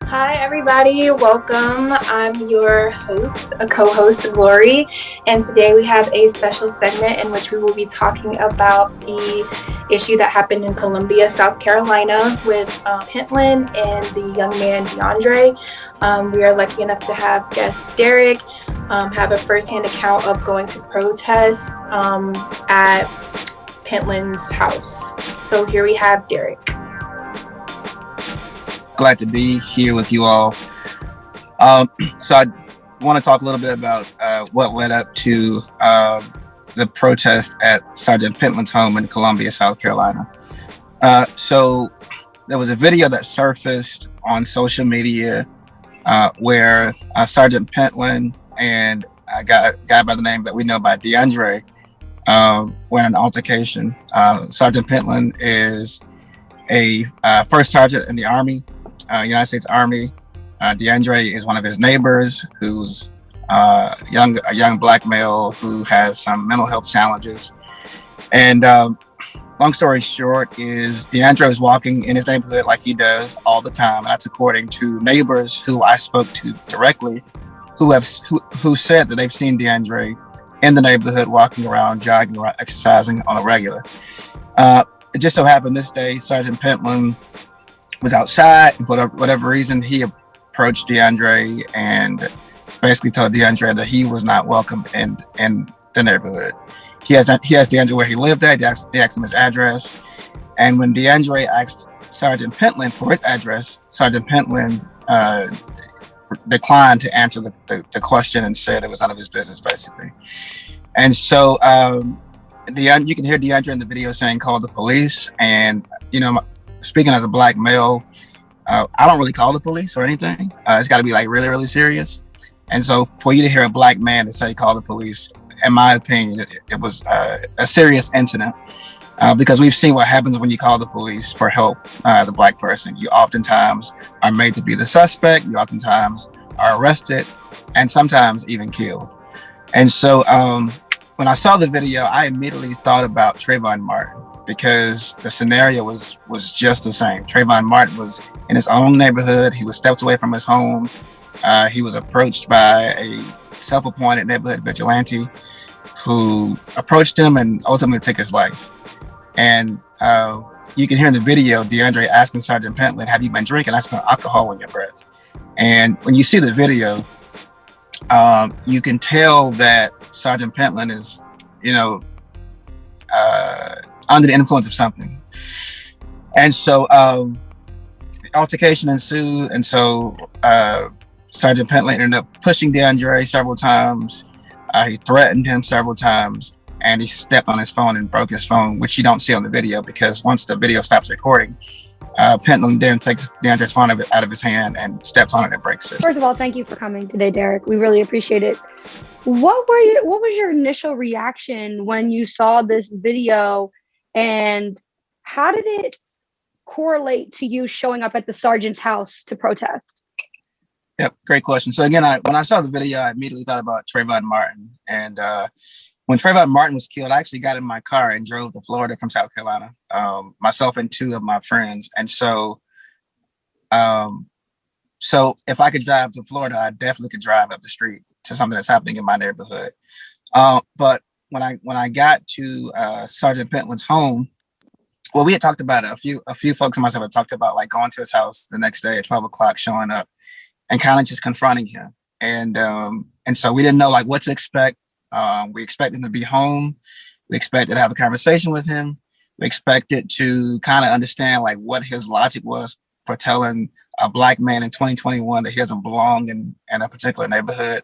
Hi, everybody. Welcome. I'm your host, a co-host, Lori, and today we have a special segment in which we will be talking about the issue that happened in Columbia, South Carolina, with Pentland and the young man DeAndre. We are lucky enough to have guest Derek have a firsthand account of going to protests at Pentland's house. So here we have Derek. Glad to be here with you all. So I want to talk a little bit about what led up to the protest at Sergeant Pentland's home in Columbia, South Carolina. So there was a video that surfaced on social media where Sergeant Pentland and a guy by the name that we know by DeAndre were in an altercation. Sergeant Pentland is a first sergeant in the Army. United States Army. DeAndre is one of his neighbors who's a young black male who has some mental health challenges. And long story short is DeAndre is walking in his neighborhood like he does all the time. And that's according to neighbors who I spoke to directly who said that they've seen DeAndre in the neighborhood walking around, jogging around, exercising on a regular. It just so happened this day, Sergeant Pentland was outside, and for whatever reason, he approached DeAndre and basically told DeAndre that he was not welcome in the neighborhood. He asked DeAndre where he lived at. He asked him his address, and when DeAndre asked Sergeant Pentland for his address, Sergeant Pentland declined to answer the question and said it was none of his business, basically. And so you can hear DeAndre in the video saying, "Call the police," and speaking as a black male, I don't really call the police or anything. It's got to be like really, really serious. And so for you to hear a black man to say call the police, in my opinion, it was a serious incident because we've seen what happens when you call the police for help as a black person. You oftentimes are made to be the suspect. You oftentimes are arrested and sometimes even killed. And so when I saw the video, I immediately thought about Trayvon Martin, because the scenario was just the same. Trayvon Martin was in his own neighborhood. He was steps away from his home. He was approached by a self-appointed neighborhood vigilante who approached him and ultimately took his life. And you can hear in the video, DeAndre asking Sergeant Pentland, "Have you been drinking? I smell alcohol in your breath." And when you see the video, you can tell that Sergeant Pentland is, under the influence of something. And so altercation ensued. And so Sergeant Pentland ended up pushing DeAndre several times. He threatened him several times, and he stepped on his phone and broke his phone, which you don't see on the video, because once the video stops recording, Pentland then takes DeAndre's phone out of his hand and steps on it and breaks it. First of all, thank you for coming today, Derek. We really appreciate it. What was your initial reaction when you saw this video, and how did it correlate to you showing up at the sergeant's house to protest? Yep, great question. So again, when I saw the video, I immediately thought about Trayvon Martin. And when Trayvon Martin was killed, I actually got in my car and drove to Florida from South Carolina, myself and two of my friends. And so if I could drive to Florida, I definitely could drive up the street to something that's happening in my neighborhood. But when I got to Sergeant Pentland's home, well, we had talked about it. A few folks and myself had talked about like going to his house the next day at 12 o'clock, showing up and kind of just confronting him. And so we didn't know like what to expect. We expected him to be home. We expected to have a conversation with him. We expected to kind of understand like what his logic was for telling a black man in 2021 that he doesn't belong in a particular neighborhood.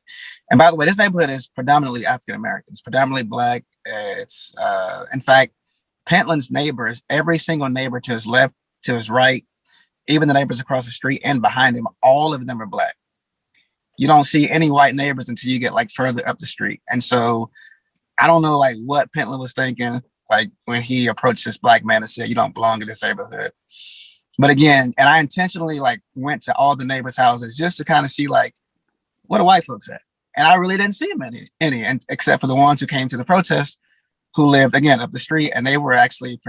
And by the way, this neighborhood is predominantly African Americans, predominantly black. It's in fact, Pentland's neighbors, every single neighbor to his left, to his right, even the neighbors across the street and behind him, all of them are black. You don't see any white neighbors until you get like further up the street. And so I don't know like what Pentland was thinking, like when he approached this black man and said, "You don't belong in this neighborhood." But again, and I intentionally like went to all the neighbors' houses just to kind of see like, what are white folks at? And I really didn't see any, and except for the ones who came to the protest, who lived again up the street, and they were actually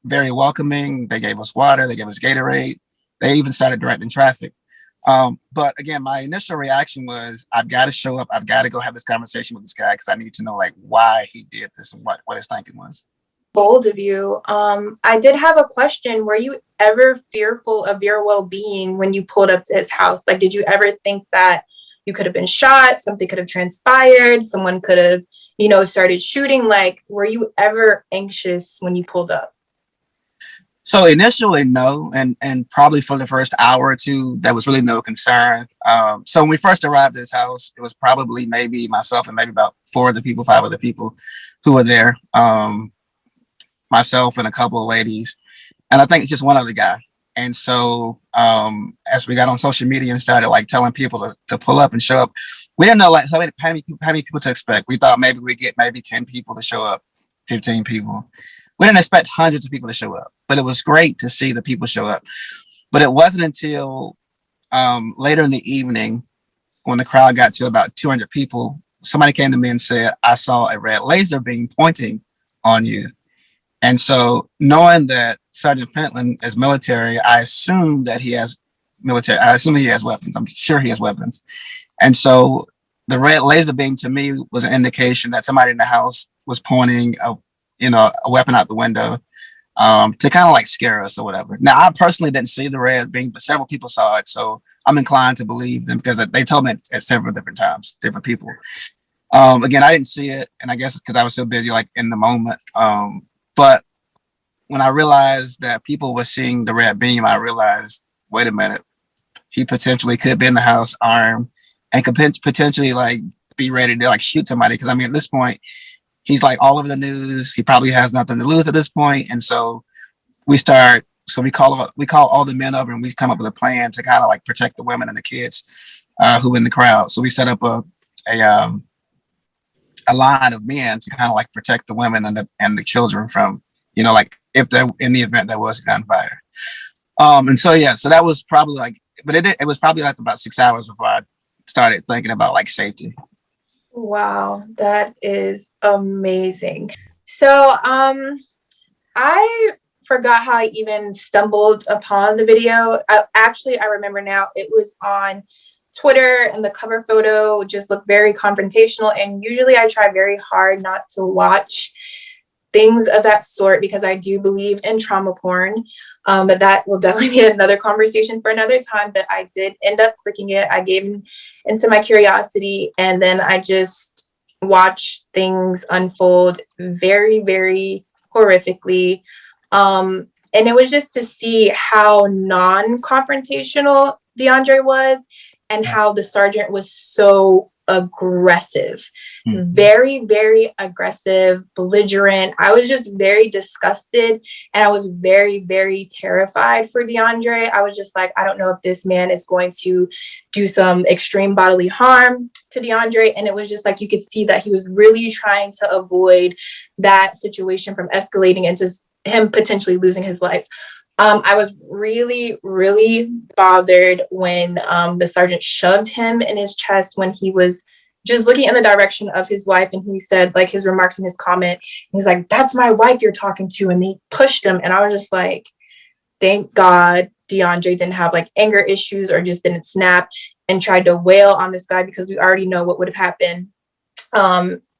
very welcoming. They gave us water, they gave us Gatorade, they even started directing traffic. But again, my initial reaction was, I've got to show up. I've got to go have this conversation with this guy because I need to know like why he did this and what his thinking was. Bold of you. I did have a question. Were you ever fearful of your well-being when you pulled up to his house? Like, did you ever think that you could have been shot, something could have transpired, someone could have, started shooting? Like, were you ever anxious when you pulled up? So initially, no, and probably for the first hour or two, there was really no concern. So when we first arrived at his house, it was probably maybe myself and maybe about 5 other people who were there. Myself and a couple of ladies, and I think it's just one other guy. And so as we got on social media and started like telling people to pull up and show up, we didn't know like how many people to expect. We thought maybe we'd get maybe 10 people to show up, 15 people. We didn't expect hundreds of people to show up, but it was great to see the people show up. But it wasn't until later in the evening when the crowd got to about 200 people, somebody came to me and said, I saw a red laser beam pointing on you. And so knowing that Sergeant Pentland is military, I assume that he has military. I assume he has weapons. I'm sure he has weapons. And so the red laser beam to me was an indication that somebody in the house was pointing a weapon out the window to kind of like scare us or whatever. Now, I personally didn't see the red beam, but several people saw it. So I'm inclined to believe them because they told me at several different times, different people. Again, I didn't see it. And I guess because I was so busy like in the moment. But when I realized that people were seeing the red beam, I realized, wait a minute, he potentially could be in the house armed and could potentially like be ready to like shoot somebody. Because I mean, at this point, he's like all over the news. He probably has nothing to lose at this point. And so we call all the men over and we come up with a plan to kind of like protect the women and the kids who were in the crowd. So we set up a line of men to kind of like protect the women and the children from, like if they're in the event there was gunfire. And so, yeah, so that was probably like, but it was probably like about 6 hours before I started thinking about like safety. Wow, that is amazing. So, I forgot how I even stumbled upon the video. I remember now, it was on Twitter and the cover photo just looked very confrontational. And usually I try very hard not to watch things of that sort because I do believe in trauma porn. But that will definitely be another conversation for another time. But I did end up clicking it. I gave into my curiosity, and then I just watched things unfold very, very horrifically. And it was just to see how non-confrontational DeAndre was and how the sergeant was so aggressive, very, very aggressive, belligerent. I was just very disgusted and I was very, very terrified for DeAndre. I was just like, I don't know if this man is going to do some extreme bodily harm to DeAndre. And it was just like, you could see that he was really trying to avoid that situation from escalating into him potentially losing his life. I was really, really bothered when the sergeant shoved him in his chest when he was just looking in the direction of his wife. And he said, like, his remarks in his comment, he's like, that's my wife you're talking to. And they pushed him. And I was just like, thank God DeAndre didn't have like anger issues or just didn't snap and tried to wail on this guy, because we already know what would have happened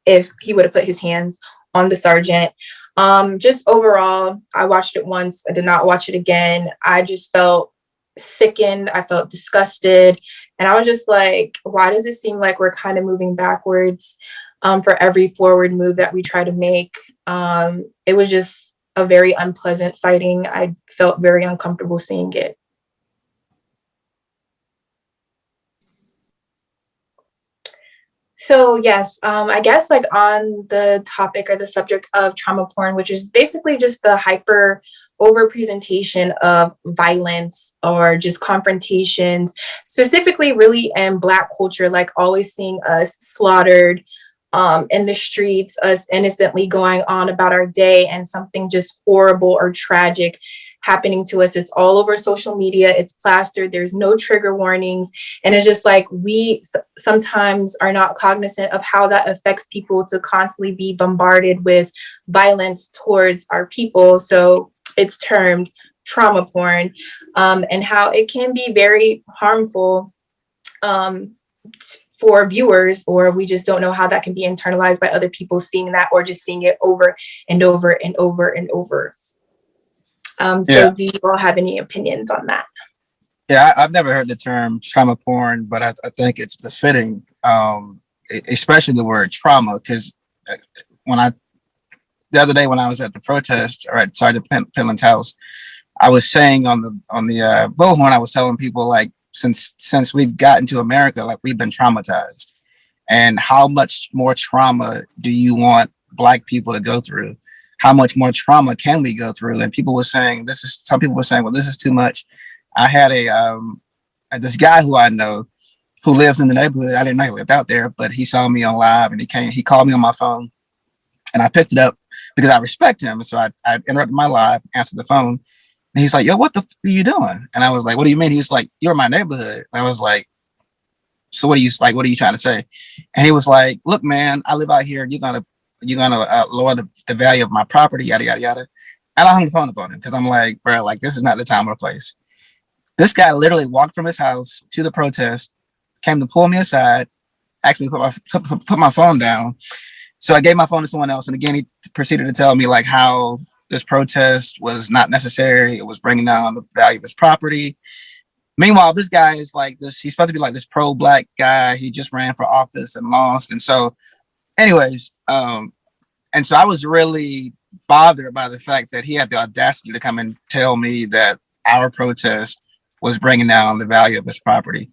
if he would have put his hands on the sergeant. Just overall, I watched it once. I did not watch it again. I just felt sickened. I felt disgusted. And I was just like, why does it seem like we're kind of moving backwards for every forward move that we try to make? It was just a very unpleasant sighting. I felt very uncomfortable seeing it. So yes, I guess like on the topic or the subject of trauma porn, which is basically just the hyper over presentation of violence or just confrontations, specifically really in Black culture, like always seeing us slaughtered in the streets, us innocently going on about our day and something just horrible or tragic happening to us. It's all over social media. It's plastered. There's no trigger warnings. And it's just like we sometimes are not cognizant of how that affects people to constantly be bombarded with violence towards our people. So it's termed trauma porn, and how it can be very harmful for viewers, or we just don't know how that can be internalized by other people seeing that, or just seeing it over and over and over and over. So do you all have any opinions on that? Yeah, I've never heard the term trauma porn, but I think it's befitting, especially the word trauma, because the other day when I was at the protest or at Sergeant Pentland's house, I was saying on the bullhorn, I was telling people, like, since we've gotten to America, like, we've been traumatized, and how much more trauma do you want Black people to go through? How much more trauma can we go through? And people were saying, some people were saying, well, this is too much. I had this guy who I know who lives in the neighborhood. I didn't know he lived out there, but he saw me on live and he called me on my phone, and I picked it up because I respect him. So I interrupted my live, answered the phone, and he's like, yo, what the f are you doing? And I was like, what do you mean? He was like, you're in my neighborhood. And I was like, so what are you trying to say? And he was like, look, man, I live out here. You're gonna lower the value of my property, yada, yada, yada. And I hung the phone up on him because I'm like, bro, like, this is not the time or place. This guy literally walked from his house to the protest, came to pull me aside, asked me to put my phone down. So I gave my phone to someone else. And again, he proceeded to tell me, like, how this protest was not necessary. It was bringing down the value of his property. Meanwhile, this guy is like this. He's supposed to be like this pro-Black guy. He just ran for office and lost. And so anyways, and so I was really bothered by the fact that he had the audacity to come and tell me that our protest was bringing down the value of his property.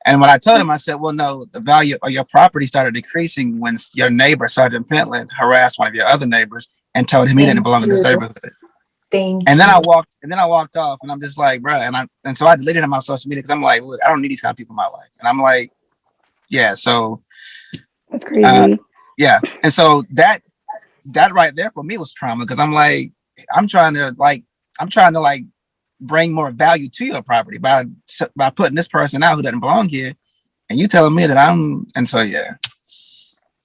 And when I told him, I said, well, no, the value of your property started decreasing when your neighbor, Sergeant Pentland, harassed one of your other neighbors and told him he didn't belong in this neighborhood. And then I walked off, and I'm just like, bro. And so I deleted him on social media because I'm like, look, I don't need these kind of people in my life. And I'm like, yeah, so that's crazy. Yeah. And so that right there for me was trauma, because I'm like, I'm trying to bring more value to your property by putting this person out who doesn't belong here, and you telling me that and so yeah.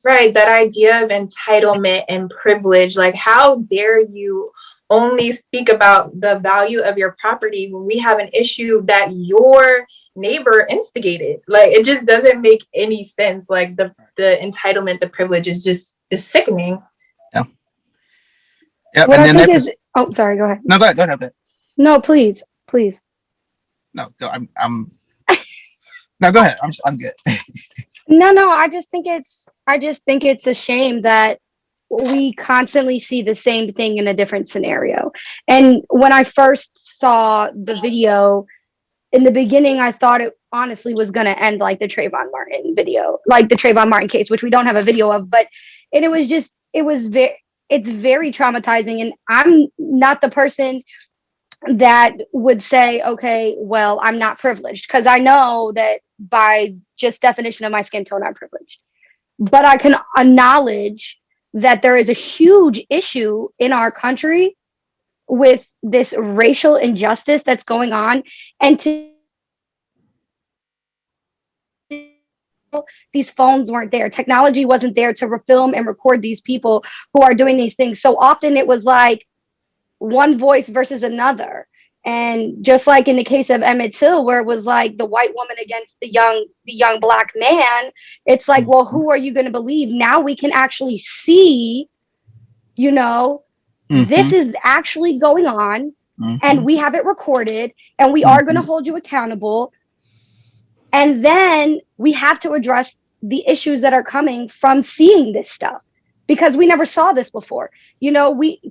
Right, that idea of entitlement and privilege, like, how dare you only speak about the value of your property when we have an issue that your neighbor instigated? Like, it just doesn't make any sense. Like, the entitlement, the privilege is sickening. Yeah. Yeah. What I think is, oh, sorry, go ahead. No, go ahead. No, please. No, go. No, go ahead. I'm good. No. I just think it's a shame that we constantly see the same thing in a different scenario. And when I first saw the video, in the beginning, I thought it honestly was going to end like the Trayvon Martin video, like the Trayvon Martin case, which we don't have a video of. But it's very traumatizing. And I'm not the person that would say, okay, well, I'm not privileged, because I know that by just definition of my skin tone, I'm privileged. But I can acknowledge that there is a huge issue in our country with this racial injustice that's going on. And these phones weren't there. Technology wasn't there to film and record these people who are doing these things. So often it was like one voice versus another. And just like in the case of Emmett Till, where it was like the white woman against the young Black man, it's like, well, who are you going to believe? Now we can actually see, this is actually going on, and we have it recorded, and we are going to hold you accountable. And then we have to address the issues that are coming from seeing this stuff, because we never saw this before.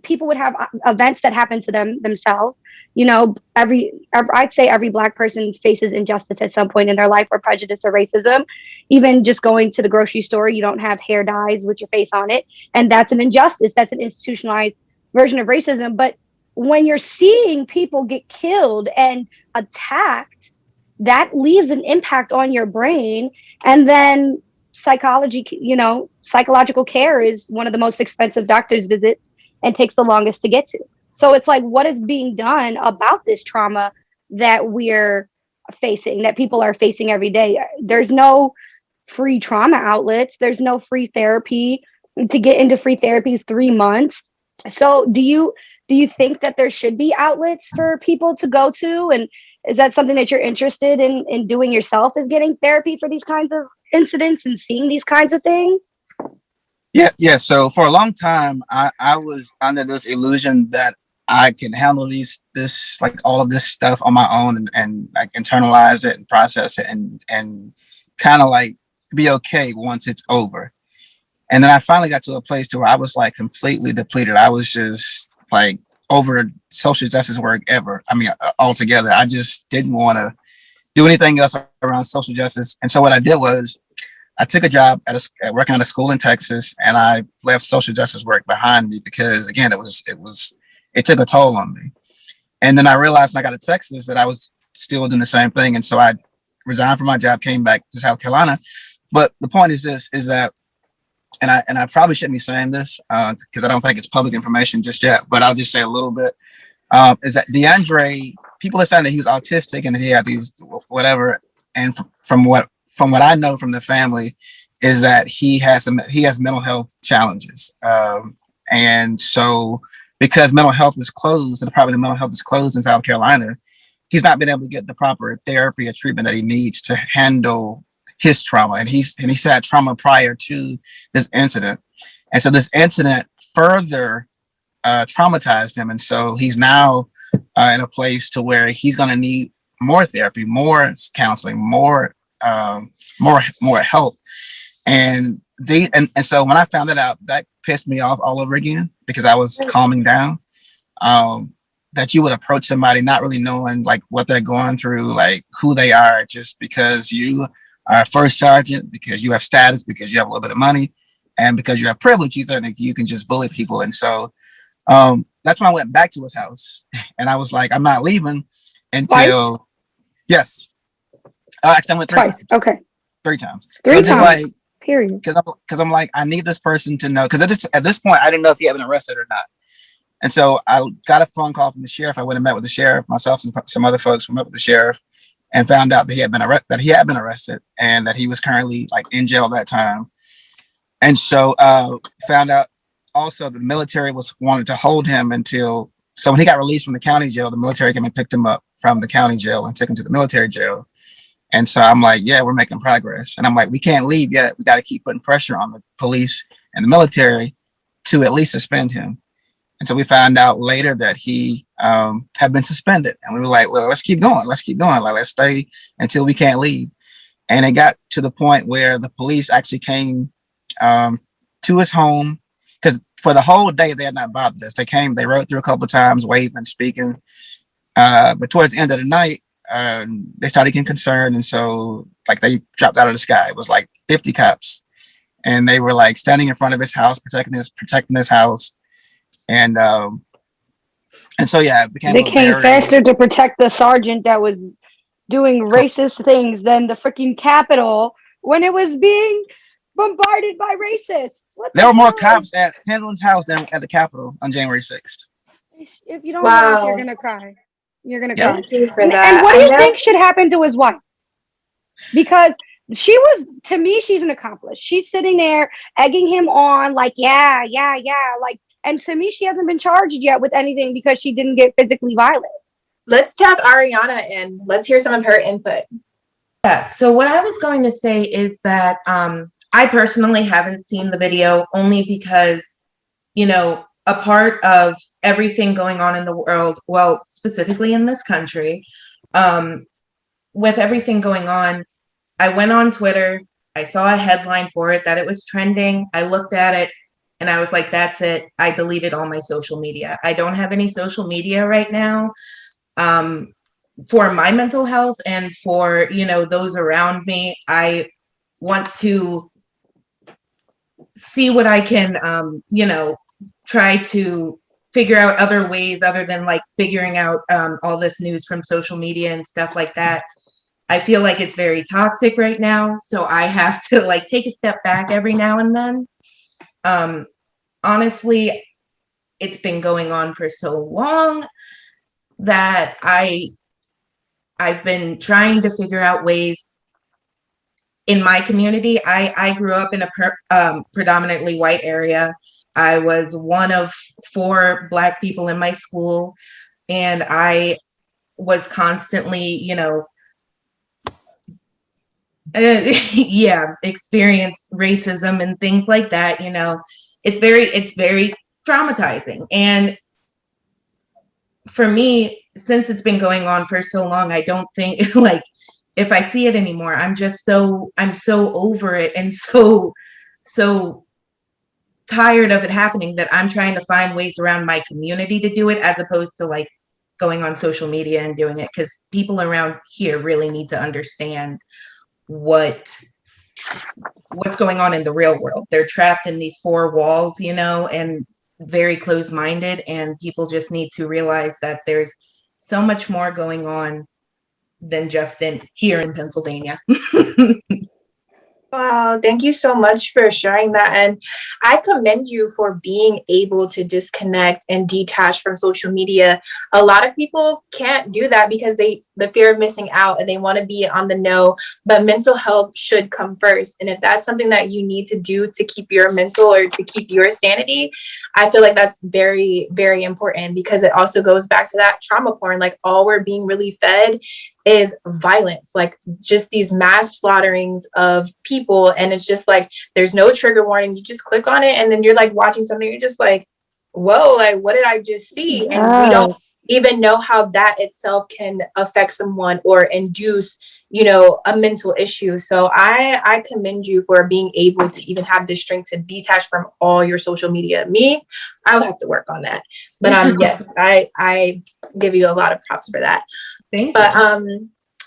People would have events that happen to themselves. I'd say every Black person faces injustice at some point in their life, or prejudice or racism. Even just going to the grocery store, you don't have hair dyes with your face on it, and that's an injustice. That's an institutionalized version of racism. But when you're seeing people get killed and attacked, that leaves an impact on your brain. And then psychological care is one of the most expensive doctor's visits and takes the longest to get to. So it's like, what is being done about this trauma that we're facing, that people are facing every day? There's no free trauma outlets. There's no free therapy. To get into free therapy is 3 months. So do you do you think that there should be outlets for people to go to? And is that something that you're interested in doing yourself, is getting therapy for these kinds of incidents and seeing these kinds of things? Yeah. So for a long time, I was under this illusion that I can handle this like all of this stuff on my own and like internalize it and process it and kind of like be okay once it's over. And then I finally got to a place to where I was like completely depleted. I was just like over social justice work ever. I mean, altogether. I just didn't want to do anything else around social justice. And so what I did was I took a job working at a school in Texas, and I left social justice work behind me because again, it took a toll on me. And then I realized when I got to Texas that I was still doing the same thing. And so I resigned from my job, came back to South Carolina. But the point is this, is that, and I probably shouldn't be saying this because I don't think it's public information just yet, but I'll just say a little bit, is that DeAndre, people are saying that he was autistic and that he had these whatever. And from what I know from the family is that he has mental health challenges. And so because mental health is closed, and the Department of Mental Health is closed in South Carolina, he's not been able to get the proper therapy or treatment that he needs to handle his trauma. And he's had trauma prior to this incident. And so this incident further traumatized him. And so he's now in a place to where he's going to need more therapy, more counseling, more help. And so when I found that out, that pissed me off all over again because I was calming down. That you would approach somebody not really knowing like what they're going through, like who they are, just because you are a first sergeant, because you have status, because you have a little bit of money, and because you have privilege, you think you can just bully people. And so that's when I went back to his house, and I was like, I'm not leaving until Twice? Yes. Actually, I went Twice. times. Okay. 3 times. Three times. Like, period. Because I'm like, I need this person to know. Because at this point, I didn't know if he had been arrested or not. And so I got a phone call from the sheriff. I went and met with the sheriff. Myself and some other folks went with the sheriff and found out that he had been arrested and that he was currently like in jail at that time. And so found out also the military wanted to hold him until. So when he got released from the county jail, the military came and picked him up from the county jail and took him to the military jail. And so I'm like, yeah, we're making progress. And I'm like, we can't leave yet. We got to keep putting pressure on the police and the military to at least suspend him. And so we found out later that he had been suspended. And we were like, well, let's keep going. Like, let's stay until we can't leave. And it got to the point where the police actually came to his home, because for the whole day they had not bothered us. They came, they rode through a couple of times, waving, speaking. But towards the end of the night, they started getting concerned. And so like they dropped out of the sky. It was like 50 cops. And they were like standing in front of his house, protecting his house. And so yeah, it became. They came faster to protect the sergeant that was doing racist things than the freaking Capitol when it was being bombarded by racists. There were more cops at Pendleton's house than at the Capitol on January 6th. If you don't laugh, you're gonna cry. You're gonna cry. Thank you for And that. what do you think should happen to his wife? Because to me, she's an accomplice. She's sitting there egging him on, like, yeah, like. And to me, she hasn't been charged yet with anything because she didn't get physically violent. Let's tag Ariana and let's hear some of her input. Yeah, so what I was going to say is that I personally haven't seen the video only because, a part of everything going on in the world, well, specifically in this country, with everything going on, I went on Twitter, I saw a headline for it that it was trending, I looked at it, and I was like, that's it. I deleted all my social media. I don't have any social media right now for my mental health and for, those around me. I want to see what I can, try to figure out other ways other than like figuring out all this news from social media and stuff like that. I feel like it's very toxic right now. So I have to like take a step back every now and then. Honestly, it's been going on for so long that I've been trying to figure out ways in my community. I grew up in a predominantly white area, I was one of 4 Black people in my school, and I was constantly, experienced racism and things like that. It's very traumatizing. And for me, since it's been going on for so long, I don't think like if I see it anymore, I'm so over it and so tired of it happening that I'm trying to find ways around my community to do it, as opposed to like going on social media and doing it, because people around here really need to understand what's going on in the real world. They're trapped in these 4 walls, and very close-minded, and people just need to realize that there's so much more going on than just here in Pennsylvania. Wow, thank you so much for sharing that. And I commend you for being able to disconnect and detach from social media. A lot of people can't do that because the fear of missing out, and they want to be on the know, but mental health should come first. And if that's something that you need to do to keep your mental or to keep your sanity, I feel like that's very, very important, because it also goes back to that trauma porn. Like, all we're being really fed is violence, like just these mass slaughterings of people. And it's just like, there's no trigger warning. You just click on it, and then you're like watching something, you're just like, whoa, like what did I just see? And we don't even know how that itself can affect someone or induce, a mental issue. So I commend you for being able to even have the strength to detach from all your social media. Me, I would have to work on that. But yes, I give you a lot of props for that.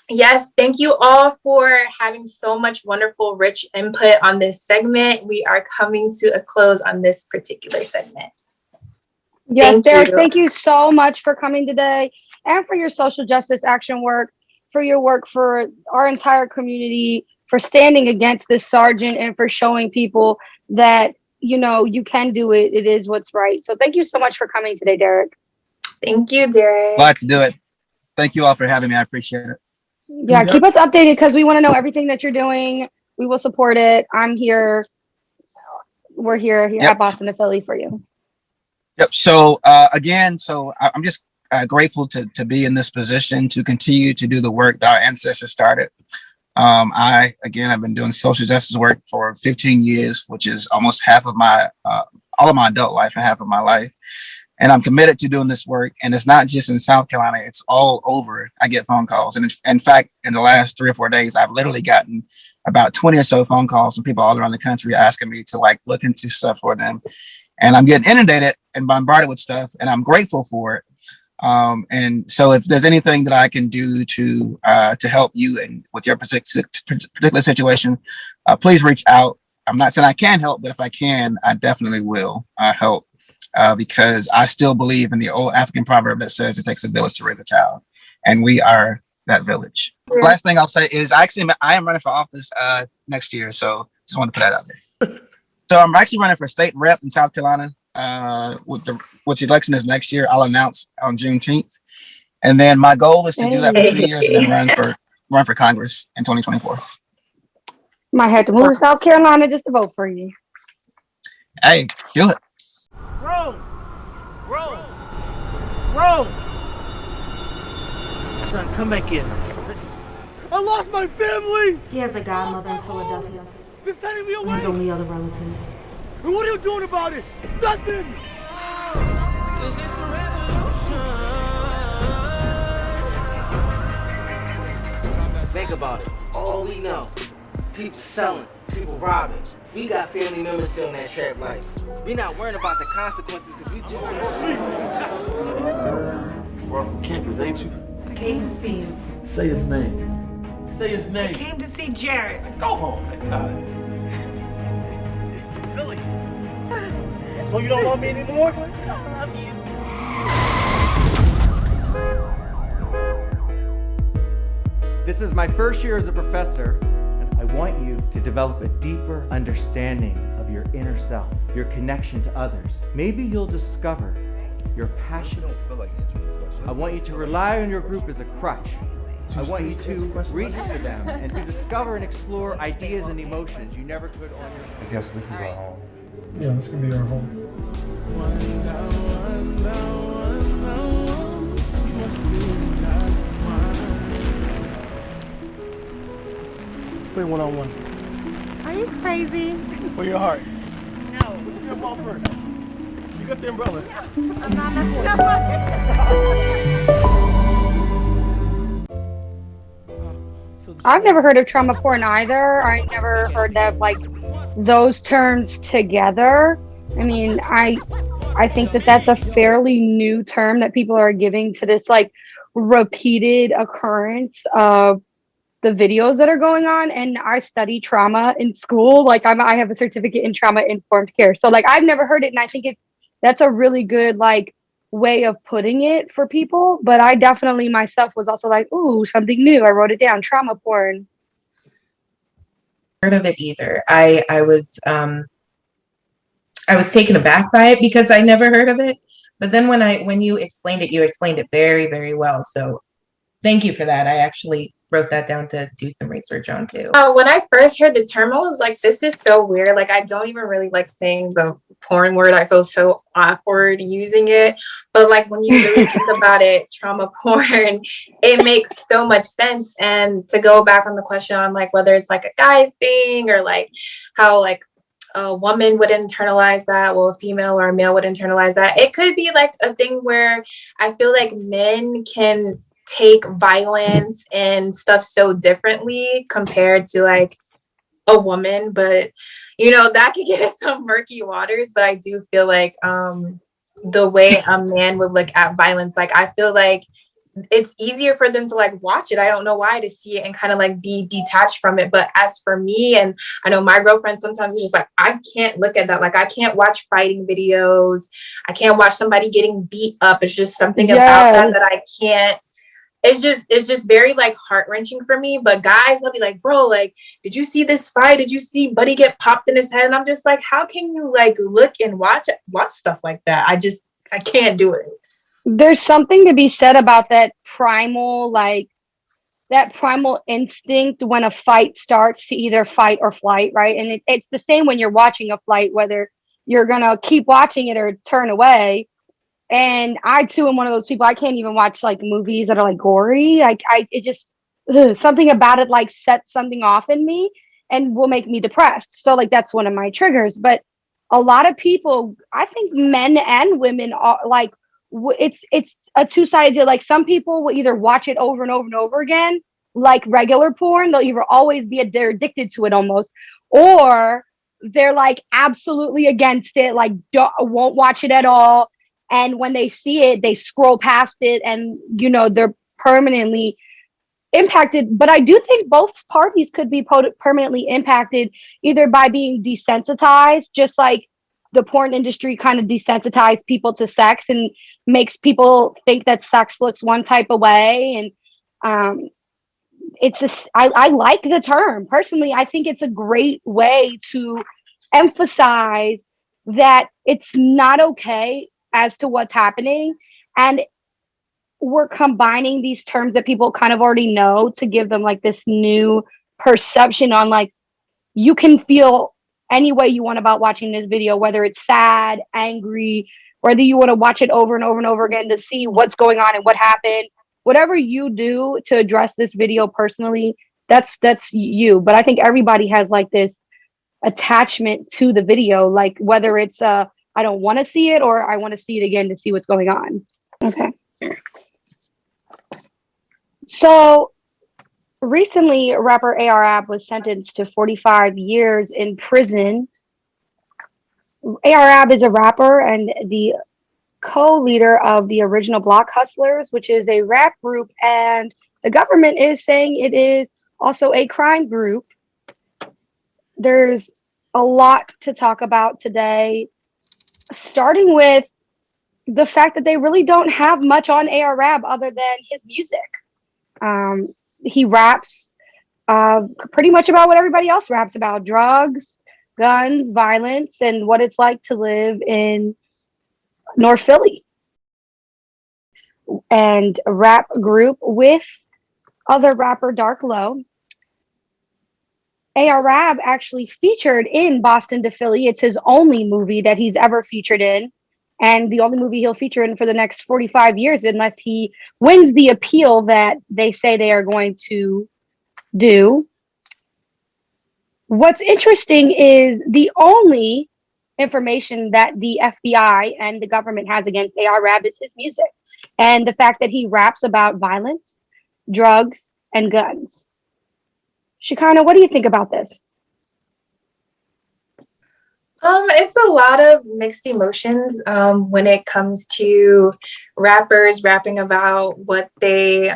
Yes, thank you all for having so much wonderful, rich input on this segment. We are coming to a close on this particular segment. Yes, Derek, thank you so much for coming today, and for your social justice action work, for your work for our entire community, for standing against this sergeant, and for showing people that, you can do it. It is what's right. So thank you so much for coming today, Derek. Thank you, Derek. Glad to do it. Thank you all for having me. I appreciate it. Yeah, keep us updated, because we want to know everything that you're doing. We will support it. I'm here. We're here at Boston to Philly for you. Yep. So again, I'm just grateful to be in this position to continue to do the work that our ancestors started. I've been doing social justice work for 15 years, which is almost half of my all of my adult life and half of my life. And I'm committed to doing this work. And it's not just in South Carolina, it's all over. I get phone calls. And in fact, in the last 3 or 4 days, I've literally gotten about 20 or so phone calls from people all around the country asking me to like look into stuff for them. And I'm getting inundated and bombarded with stuff, and I'm grateful for it. And so if there's anything that I can do to help you and with your particular situation, please reach out. I'm not saying I can help, but if I can, I definitely will help. Because I still believe in the old African proverb that says it takes a village to raise a child, and we are that village. Yeah. Last thing I'll say is I am running for office next year, so just wanted to put that out there. So I'm actually running for state rep in South Carolina. With the election is next year, I'll announce on Juneteenth, and then my goal is to do that for 2 years and then run for Congress in 2024. Might have to move to South Carolina just to vote for you. Hey, do it. Roll! Son, come back in. I lost my family! He has a godmother in Philadelphia. They're sending me away! His only other relative. And what are you doing about it? Nothing! Cause it's a revolution. Think about it. All we know, people selling, people robbing. We got family members still in that trap life. We not worrying about the consequences because we just want to sleep. You're from campus, ain't you? I came to see him. Say his name. Say his name. I came to see Jared. Go home. Billy. So you don't love me anymore? I love you. This is my first year as a professor, and I want you to develop a deeper understanding of your inner self, your connection to others. Maybe you'll discover your passion. I don't feel like answering the question. I want you to rely on your group as a crutch. I want you to reach to them and to discover and explore ideas and emotions you never could on your own. I guess this is our home. Yeah, this could be our home. Play one-on-one. Are you crazy? For your heart. No. What's your ball first? You got the umbrella. I'm not messing up. I've never heard of trauma porn either. I never heard of like those terms together. I mean, I think that that's a fairly new term that people are giving to this like repeated occurrence of the videos that are going on. And I study trauma in school. Like I have a certificate in trauma informed care. So like I've never heard it, and I think that's a really good like way of putting it for people. But I definitely myself was also like, ooh, something new. I wrote it down, trauma porn. Heard of it either. I was taken aback by it because I never heard of it. But then when you explained it very, very well. So thank you for that. I actually wrote that down to do some research on too. When I first heard the term, I was like, this is so weird. Like, I don't even really like saying the porn word. I feel so awkward using it. But like when you really think about it, trauma porn, it makes so much sense. And to go back on the question on like whether it's like a guy thing or like how like a woman would internalize that, well, a female or a male would internalize that. It could be like a thing where I feel like men can take violence and stuff so differently compared to like a woman, but you know that could get in some murky waters. But I do feel like the way a man would look at violence, like I feel like it's easier for them to like watch it. I don't know why, to see it and kind of like be detached from it. But as for me, and I know my girlfriend sometimes is just like, I can't look at that. Like I can't watch fighting videos. I can't watch somebody getting beat up. It's just something about that I can't. It's just very like heart-wrenching for me. But guys will be like, bro, like, did you see this fight? Did you see Buddy get popped in his head? And I'm just like, how can you like look and watch stuff like that? I can't do it. There's something to be said about that primal instinct when a fight starts to either fight or flight, right? And it's the same when you're watching a fight, whether you're gonna keep watching it or turn away. And I too am one of those people. I can't even watch like movies that are like gory. It just something about it like sets something off in me and will make me depressed. So like that's one of my triggers. But a lot of people, I think men and women are like it's a two-sided deal. Like some people will either watch it over and over and over again, like regular porn. They'll either always be they're addicted to it almost, or they're like absolutely against it, like won't watch it at all. And when they see it, they scroll past it, and you know they're permanently impacted. But I do think both parties could be permanently impacted either by being desensitized, just like the porn industry kind of desensitized people to sex and makes people think that sex looks one type of way. And it's just I like the term personally. I think it's a great way to emphasize that it's not okay as to what's happening, and we're combining these terms that people kind of already know to give them like this new perception on like you can feel any way you want about watching this video, whether it's sad, angry, whether you want to watch it over and over and over again to see what's going on and what happened. Whatever you do to address this video personally, that's you. But I think everybody has like this attachment to the video, like whether it's I don't want to see it or I want to see it again to see what's going on. Okay. So recently, rapper ARAB was sentenced to 45 years in prison. ARAB is a rapper and the co-leader of the original Block Hustlers, which is a rap group, and the government is saying it is also a crime group. There's a lot to talk about today, starting with the fact that they really don't have much on ARAB other than his music. He raps pretty much about what everybody else raps about: drugs, guns, violence, and what it's like to live in North Philly. And a rap group with other rapper Dark Low. AR Rab actually featured in Boston to Philly. It's his only movie that he's ever featured in, and the only movie he'll feature in for the next 45 years, unless he wins the appeal that they say they are going to do. What's interesting is the only information that the FBI and the government has against AR Rab is his music and the fact that he raps about violence, drugs, and guns. Shekinah, what do you think about this? It's a lot of mixed emotions when it comes to rappers rapping about what they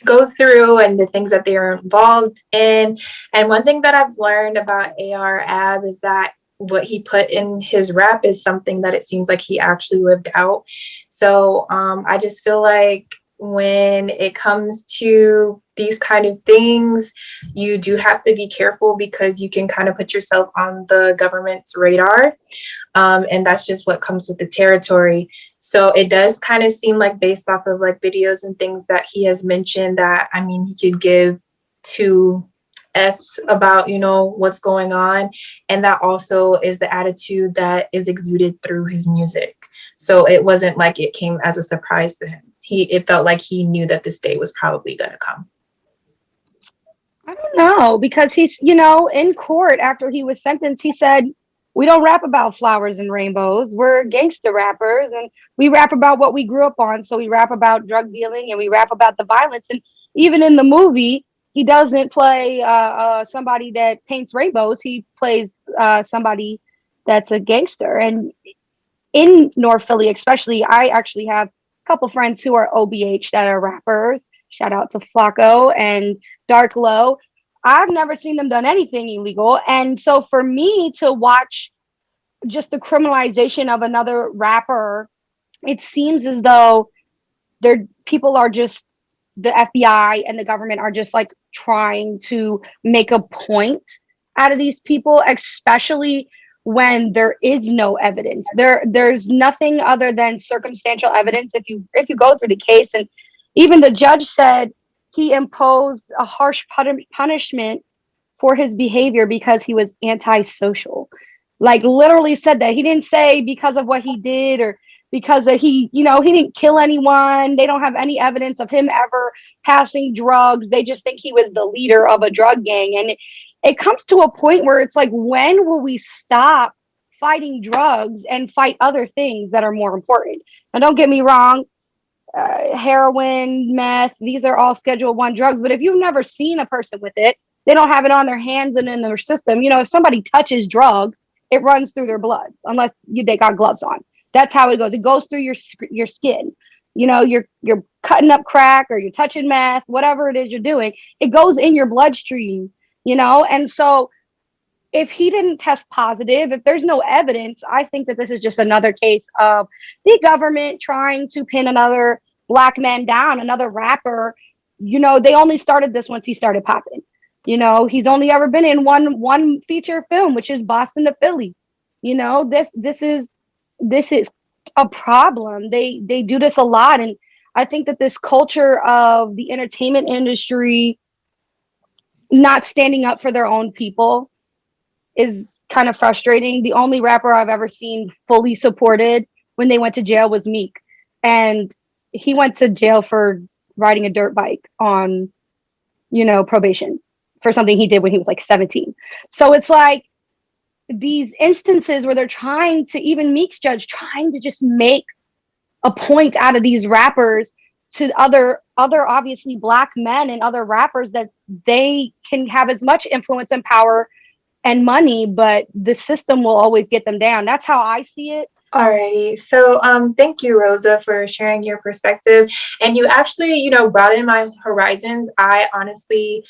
go through and the things that they are involved in. And one thing that I've learned about AR Ab is that what he put in his rap is something that it seems like he actually lived out. So I just feel like when it comes to these kind of things, you do have to be careful because you can kind of put yourself on the government's radar. And that's just what comes with the territory. So it does kind of seem like, based off of like videos and things that he has mentioned, that I mean, he could give two F's about, you know, what's going on. And that also is the attitude that is exuded through his music. So it wasn't like it came as a surprise to him. It felt like he knew that this day was probably going to come. I don't know, because he's, you know, in court after he was sentenced, he said, we don't rap about flowers and rainbows. We're gangster rappers and we rap about what we grew up on. So we rap about drug dealing and we rap about the violence. And even in the movie, he doesn't play somebody that paints rainbows. He plays somebody that's a gangster. And in North Philly, especially, I actually have a couple friends who are OBH that are rappers. Shout out to Flacco and Dark Low. I've never seen them done anything illegal. And so for me to watch just the criminalization of another rapper, it seems as though people are just, the FBI and the government are just like trying to make a point out of these people, especially when there is no evidence. There's nothing other than circumstantial evidence. If you go through the case, and even the judge said he imposed a harsh punishment for his behavior because he was antisocial. Like literally said that. He didn't say because of what he did or because he didn't kill anyone. They don't have any evidence of him ever passing drugs. They just think he was the leader of a drug gang. And it comes to a point where it's like, when will we stop fighting drugs and fight other things that are more important? Now, don't get me wrong. Heroin, meth, these are all Schedule I drugs. But if you've never seen a person with it, they don't have it on their hands and in their system. You know, if somebody touches drugs, it runs through their blood unless they got gloves on. That's how it goes. It goes through your skin. You know, you're cutting up crack or you're touching meth, whatever it is you're doing, it goes in your bloodstream, you know? And so if he didn't test positive, if there's no evidence, I think that this is just another case of the government trying to pin another Black man down, another rapper. You know, they only started this once he started popping. You know, he's only ever been in one feature film, which is Boston to Philly. You know, this is a problem. They do this a lot. And I think that this culture of the entertainment industry not standing up for their own people is kind of frustrating. The only rapper I've ever seen fully supported when they went to jail was Meek. And he went to jail for riding a dirt bike on, you know, probation for something he did when he was like 17. So it's like these instances where they're trying to, even Meek's judge, trying to just make a point out of these rappers to other obviously Black men and other rappers that they can have as much influence and power and money, but the system will always get them down. That's how I see it. Alrighty. So thank you, Rosa, for sharing your perspective. And you actually, you know, broadened my horizons. I honestly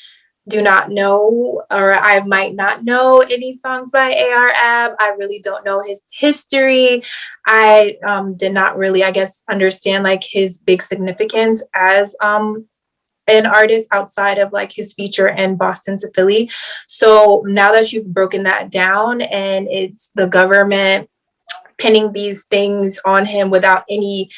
do not know, or I might not know any songs by AR Ab. I really don't know his history. I did not really, I guess, understand like his big significance as an artist outside of like his feature in Boston to Philly. So now that you've broken that down and it's the government pinning these things on him without any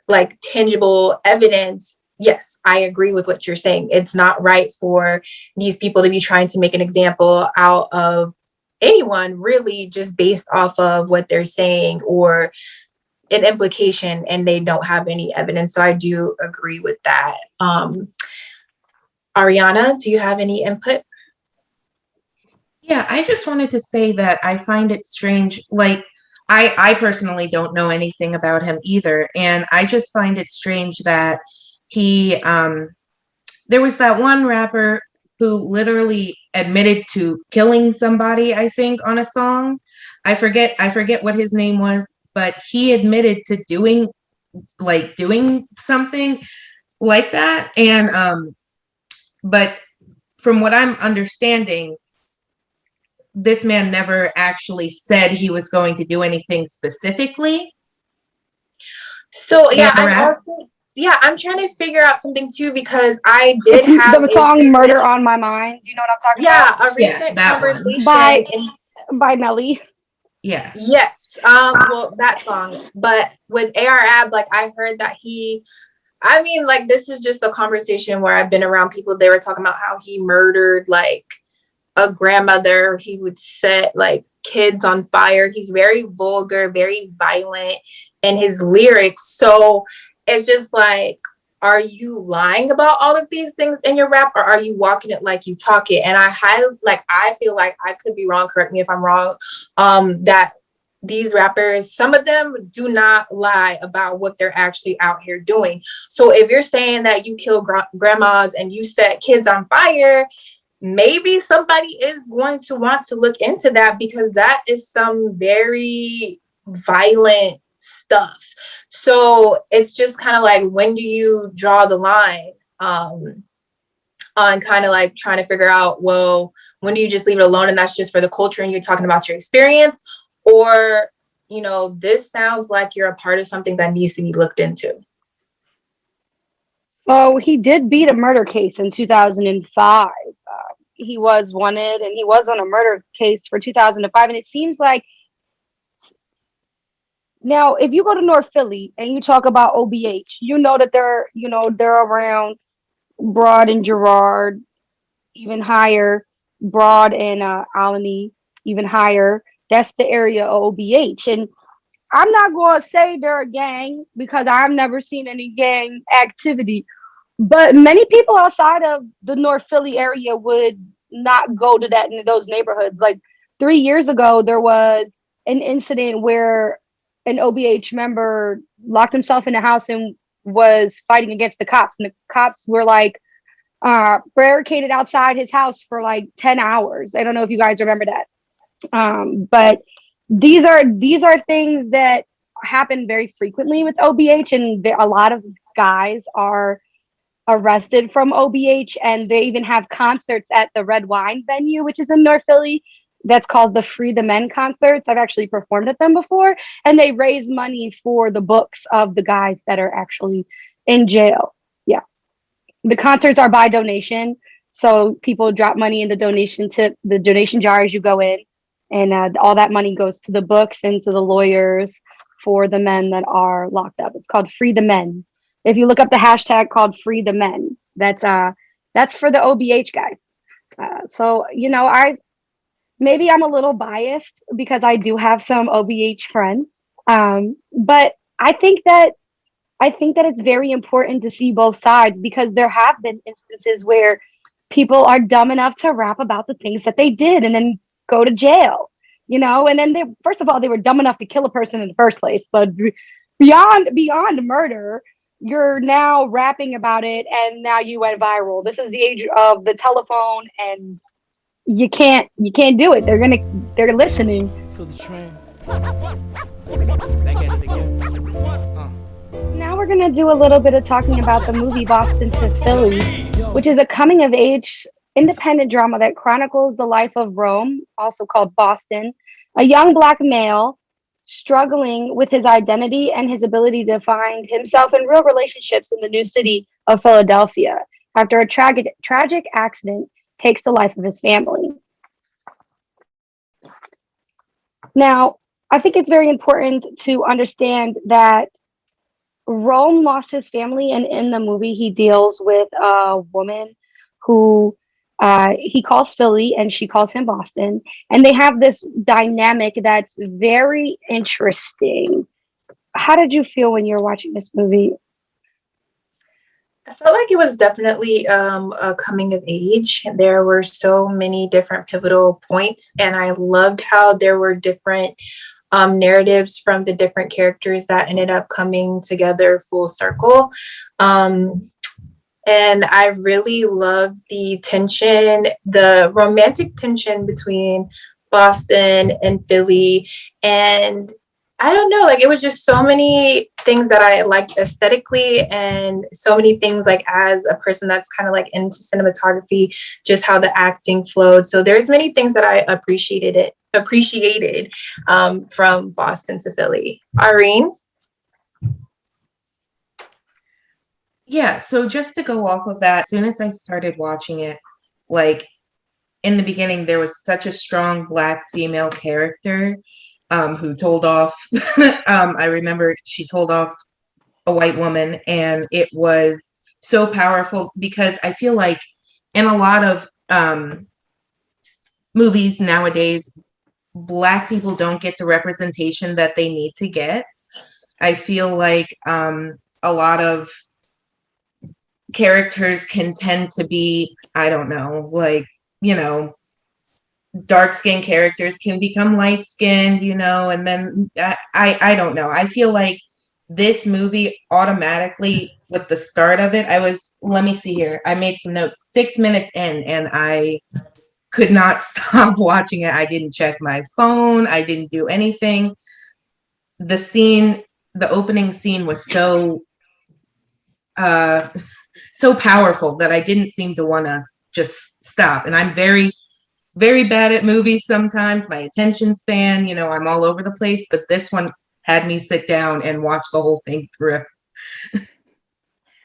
like tangible evidence, yes, I agree with what you're saying. It's not right for these people to be trying to make an example out of anyone, really, just based off of what they're saying or an implication, and they don't have any evidence. So I do agree with that. Ariana, do you have any input? Yeah, I just wanted to say that I find it strange. Like, I personally don't know anything about him either. And I just find it strange that he, there was that one rapper who literally admitted to killing somebody, I think, on a song. I forget what his name was, but he admitted to doing something like that. And, but from what I'm understanding, this man never actually said he was going to do anything specifically. So Yeah, I'm trying to figure out something too, because I did have the song "Murder on My Mind." Do you know what I'm talking about? a recent that one. conversation By Nelly. Yeah. yes, well, that song, but with AR-AB, like I heard that I mean, like, this is just a conversation where I've been around people. They were talking about how he murdered like a grandmother. He would set like kids on fire. He's very vulgar, very violent in his lyrics. So it's just like, are you lying about all of these things in your rap, or are you walking it like you talk it? And I feel like, I could be wrong, correct me if I'm wrong, that these rappers, some of them do not lie about what they're actually out here doing. So if you're saying that you kill grandmas and you set kids on fire, maybe somebody is going to want to look into that, because that is some very violent stuff. So it's just kind of like, when do you draw the line, on kind of like trying to figure out, well, when do you just leave it alone and that's just for the culture and you're talking about your experience? Or, this sounds like you're a part of something that needs to be looked into. So he did beat a murder case in 2005. He was wanted, and he was on a murder case for 2005. And it seems like now, if you go to North Philly and you talk about OBH, you know that they're around Broad and Girard, even higher, Broad and Alany, even higher. That's the area of OBH. And I'm not going to say they're a gang because I've never seen any gang activity. But many people outside of the North Philly area would not go to those neighborhoods. Like 3 years ago, there was an incident where an OBH member locked himself in a house and was fighting against the cops. And the cops were like barricaded outside his house for like 10 hours. I don't know if you guys remember that. But these are things that happen very frequently with OBH, and a lot of guys are arrested from OBH, and they even have concerts at the Red Wine venue, which is in North Philly. That's called the Free the Men concerts. I've actually performed at them before, and they raise money for the books of the guys that are actually in jail. Yeah. The concerts are by donation. So people drop money in the donation jar as you go in, and all that money goes to the books and to the lawyers for the men that are locked up. It's called Free the Men. If you look up the hashtag called Free the Men, that's for the OBH guys. So maybe I'm a little biased because I do have some OBH friends, but I think that it's very important to see both sides, because there have been instances where people are dumb enough to rap about the things that they did and then go to jail, and then first of all, they were dumb enough to kill a person in the first place. But beyond murder, you're now rapping about it, and now you went viral. This is the age of the telephone, and you can't do it. They're listening. Feel the train. Back at it again. Now we're gonna do a little bit of talking about the movie Boston to Philly, which is a coming of age independent drama that chronicles the life of Rome, also called Boston, a young Black male struggling with his identity and his ability to find himself in real relationships in the new city of Philadelphia after a tragic accident takes the life of his family. Now, I think it's very important to understand that Rome lost his family, and in the movie, he deals with a woman who he calls Philly and she calls him Boston. And they have this dynamic that's very interesting. How did you feel when you were watching this movie? I felt like it was definitely a coming of age. There were so many different pivotal points, and I loved how there were different narratives from the different characters that ended up coming together full circle. And I really loved the tension, the romantic tension between Boston and Philly. And I don't know, like it was just so many things that I liked aesthetically, and so many things like as a person that's kind of like into cinematography, just how the acting flowed. So there's many things that I appreciated from Boston to Philly. Irene? Yeah, so just to go off of that, as soon as I started watching it, like in the beginning, there was such a strong Black female character who told off. I remember she told off a white woman, and it was so powerful because I feel like in a lot of movies nowadays, Black people don't get the representation that they need to get. I feel like a lot of characters can tend to be, I don't know, like, dark skinned characters can become light skinned, and then I don't know. I feel like this movie automatically, with the start of it, let me see here. I made some notes 6 minutes in, and I could not stop watching it. I didn't check my phone. I didn't do anything. The opening scene was so powerful that I didn't seem to want to just stop. And I'm very, very bad at movies sometimes. My attention span, I'm all over the place. But this one had me sit down and watch the whole thing through.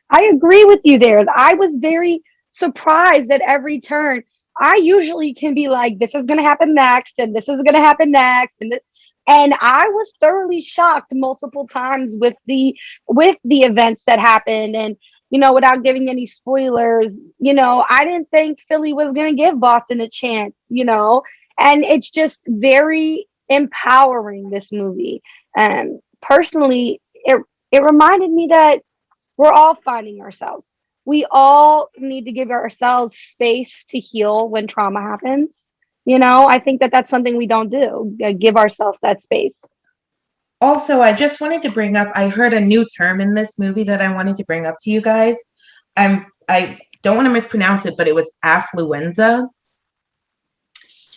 I agree with you there. I was very surprised at every turn. I usually can be like, this is going to happen next, and this is going to happen next, and I was thoroughly shocked multiple times with the events that happened. And without giving any spoilers, I didn't think Philly was going to give Boston a chance. And it's just very empowering, this movie. Personally, it reminded me that we're all finding ourselves. We all need to give ourselves space to heal when trauma happens. I think that that's something we don't do, give ourselves that space. Also, I just wanted to bring up, I heard a new term in this movie that I wanted to bring up to you guys. I don't want to mispronounce it, but it was affluenza.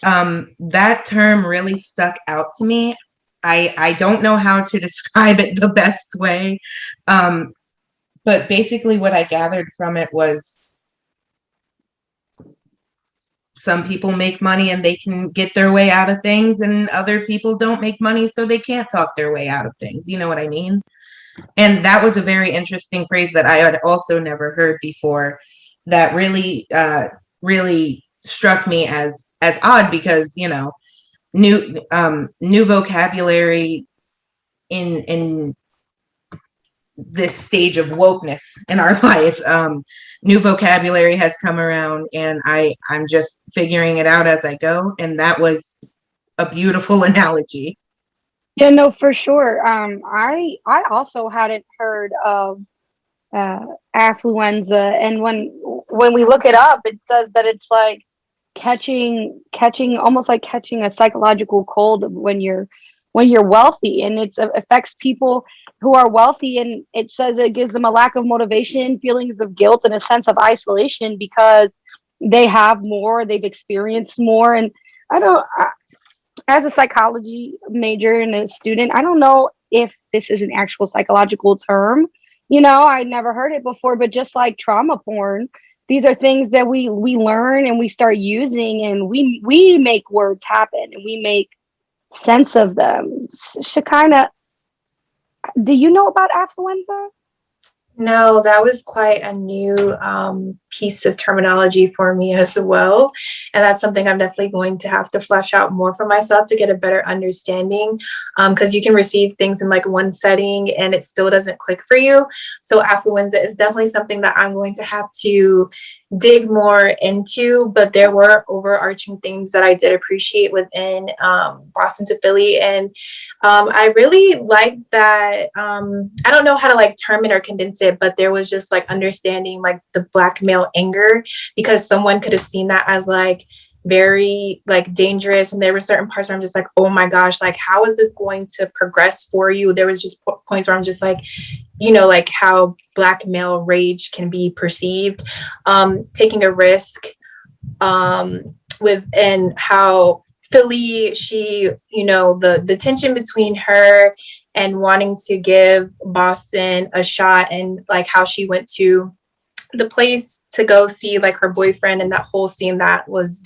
That term really stuck out to me. I don't know how to describe it the best way. But basically what I gathered from it was some people make money and they can get their way out of things, and other people don't make money, so they can't talk their way out of things. You know what I mean? And that was a very interesting phrase that I had also never heard before, that really, really struck me as odd, because, new vocabulary in this stage of wokeness in our life. New vocabulary has come around, and I'm just figuring it out as I go. And that was a beautiful analogy. Yeah, no, for sure. I also hadn't heard of affluenza, and when we look it up, it says that it's like catching almost like catching a psychological cold when you're wealthy, and it affects people who are wealthy, and it says it gives them a lack of motivation, feelings of guilt, and a sense of isolation because they have more, they've experienced more. And I don't, as a psychology major and a student, I don't know if this is an actual psychological term. I never heard it before, but just like trauma porn, these are things that we learn and we start using, and we make words happen and we make sense of them. Shekinah, do you know about affluenza? No, that was quite a new piece of terminology for me as well. And that's something I'm definitely going to have to flesh out more for myself to get a better understanding. Because you can receive things in like one setting and it still doesn't click for you. So affluenza is definitely something that I'm going to have to dig more into, but there were overarching things that I did appreciate within Boston to Philly. And I really like that. I don't know how to like term it or condense it, but there was just like understanding like the Black male anger, because someone could have seen that as like very like dangerous, and there were certain parts where I'm just like, oh my gosh, like how is this going to progress for you? There was just points where I'm just like, you know, like how Black male rage can be perceived, taking a risk with, and how Philly, she, you know, the tension between her and wanting to give Boston a shot, and like how she went to the place to go see like her boyfriend, and that whole scene, that was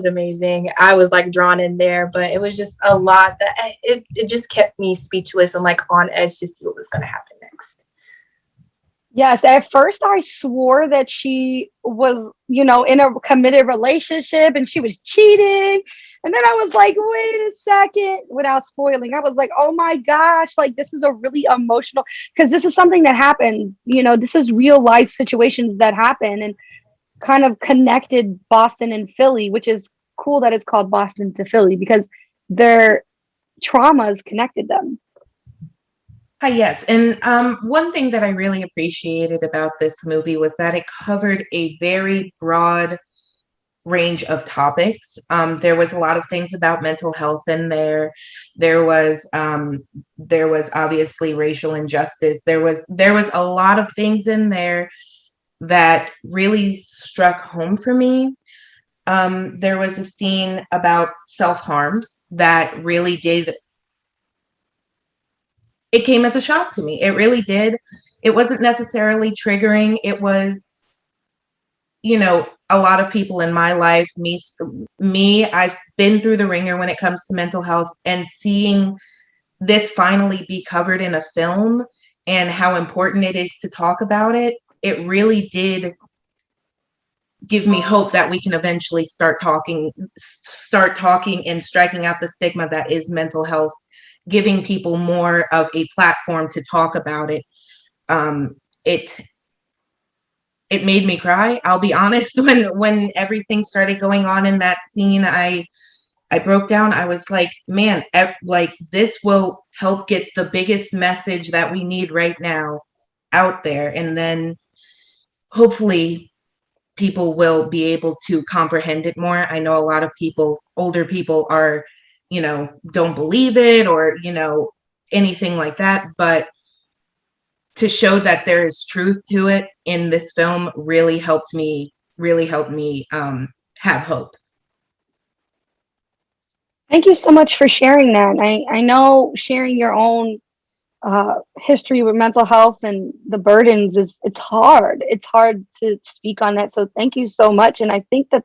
amazing. I was like drawn in there, but it was just a lot that it just kept me speechless and like on edge to see what was going to happen next. Yes, at first I swore that she was, you know, in a committed relationship and she was cheating. And then I was like, wait a second, without spoiling. I was like, oh my gosh, like this is a really emotional, because this is something that happens, you know, this is real life situations that happen, and kind of connected Boston and Philly, which is cool that it's called Boston to Philly because their traumas connected them. Hi, yes. And one thing that I really appreciated about this movie was that it covered a very broad range of topics. There was a lot of things about mental health in there. There was obviously racial injustice. There was a lot of things in there that really struck home for me. There was a scene about self-harm that really did. It came as a shock to me. It really did. It wasn't necessarily triggering. It was, you know, a lot of people in my life, me, I've been through the ringer when it comes to mental health, and seeing this finally be covered in a film and how important it is to talk about it, it really did give me hope that we can eventually start talking and striking out the stigma that is mental health, giving people more of a platform to talk about it. It made me cry. I'll be honest, when everything started going on in that scene, I broke down. I was like, man, like this will help get the biggest message that we need right now out there. And then hopefully people will be able to comprehend it more. I know a lot of people, older people, are, you know, don't believe it or, you know, anything like that. But to show that there is truth to it in this film really helped me have hope. Thank you so much for sharing that. I know sharing your own history with mental health and the burdens it's hard. It's hard to speak on that. So thank you so much. And I think that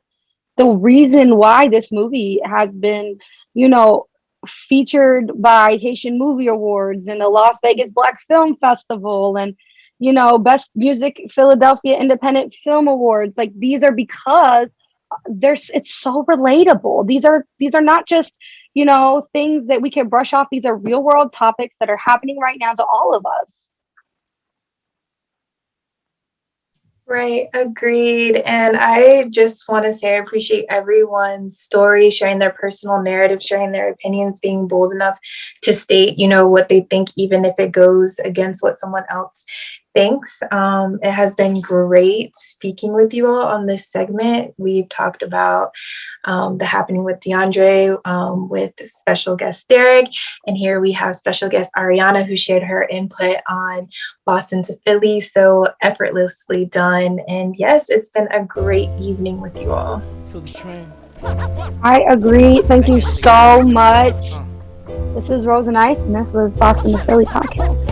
the reason why this movie has been, you know, featured by Haitian Movie Awards and the Las Vegas Black Film Festival and, you know, Best Music Philadelphia Independent Film Awards, like these are because it's so relatable. These are not just, you know, things that we can brush off. These are real world topics that are happening right now to all of us. Right, agreed. And I just want to say I appreciate everyone's story, sharing their personal narrative, sharing their opinions, being bold enough to state, you know, what they think, even if it goes against what someone else thinks. It has been great speaking with you all on this segment. We've talked about the happening with DeAndre, with special guest Derek, and here we have special guest Ariana, who shared her input on Boston to Philly. So effortlessly done. And yes, it's been a great evening with you all. I agree. Thank you so much. This is Rose and Ice, and this was Boston to Philly podcast.